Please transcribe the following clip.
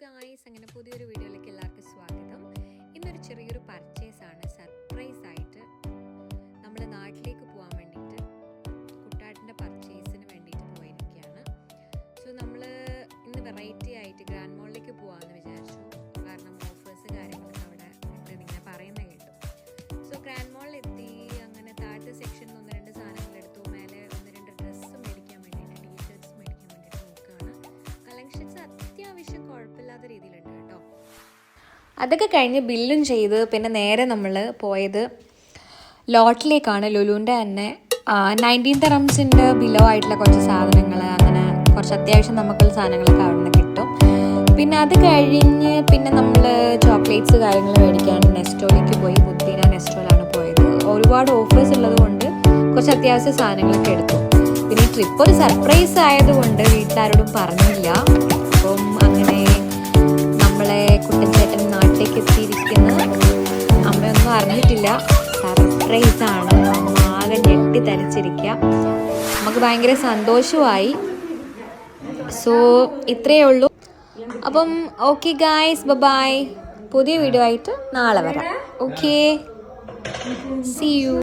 Guys, അങ്ങനെ പുതിയൊരു വീഡിയോയിലേക്ക് എല്ലാവർക്കും സ്വാഗതം. ഇന്നൊരു ചെറിയൊരു പർച്ചേസാണ്, സർപ്രൈസ് ആയിട്ട് നമ്മൾ നാട്ടിലേക്ക് പോകാൻ വേണ്ടിയിട്ട് കുട്ടാട്ടിൻ്റെ പർച്ചേസിന് വേണ്ടിയിട്ട് പോയിരിക്കുകയാണ്. സോ നമ്മൾ ഇന്ന് വെറൈറ്റി ആയിട്ട് ഗ്രാൻഡ് മോളിലേക്ക് പോകാമെന്ന് വിചാരിച്ചു. കാരണം ഓഫേഴ്സ് കാര്യങ്ങളൊക്കെ അവിടെ ഇങ്ങനെ പറയുന്ന കേട്ടു. സോ ഗ്രാൻഡ് മോളിലെത്തി അങ്ങനെ താഴത്തെ സെക്ഷനിൽ 1-2 സാധനങ്ങൾ എടുത്തു. മേലെ 1-2 ഡ്രസ്സ് മേടിക്കാൻ വേണ്ടിയിട്ട്, ടീഷർട്ട്സ് മേടിക്കാൻ വേണ്ടിയിട്ട് നോക്കുകയാണ്. കളക്ഷൻസ് അത്യാവശ്യം കുഴപ്പമില്ലാത്ത രീതിയിലുണ്ട് കേട്ടോ. അതൊക്കെ കഴിഞ്ഞ് ബില്ലും ചെയ്ത് പിന്നെ നേരെ നമ്മൾ പോയത് ലോട്ടിലേക്കാണ്. ലുലുവിൻ്റെ തന്നെ 19 ദിർഹംസിൻ്റെ ബിലോ ആയിട്ടുള്ള കുറച്ച് സാധനങ്ങൾ, അങ്ങനെ കുറച്ച് അത്യാവശ്യം നമുക്കുള്ള സാധനങ്ങളൊക്കെ അവിടെ നിന്ന് കിട്ടും. പിന്നെ അത് കഴിഞ്ഞ് പിന്നെ നമ്മൾ ചോക്ലേറ്റ്സ് കാര്യങ്ങൾ മേടിക്കാൻ നെസ്റ്റോയിലേക്ക് പോയി. ബുദ്ധീന നെസ്റ്റോയിലാണ് പോയത്. ഒരുപാട് ഓഫേഴ്സ് ഉള്ളത് കൊണ്ട് കുറച്ച് അത്യാവശ്യ സാധനങ്ങളൊക്കെ എടുത്തു. പിന്നെ ഈ ട്രിപ്പ് ഒരു സർപ്രൈസ് ആയതുകൊണ്ട് വീട്ടിലാരോടും പറഞ്ഞില്ല. അപ്പം അങ്ങനെ നമ്മളെ കുട്ടൻ ചേട്ടൻ നാട്ടിലേക്ക് എത്തിയിരിക്കുന്ന അമ്മയൊന്നും അറിഞ്ഞിട്ടില്ല. സർപ്രൈസാണ്. അമ്മ ആകെ ഞെട്ടി തരിച്ചിരിക്കുക. നമുക്ക് ഭയങ്കര സന്തോഷമായി. സോ ഇത്രയേ ഉള്ളൂ. അപ്പം ഓക്കെ ഗായ്സ്, ബൈ. പുതിയ വീഡിയോ ആയിട്ട് നാളെ വരാം. Okay, see U.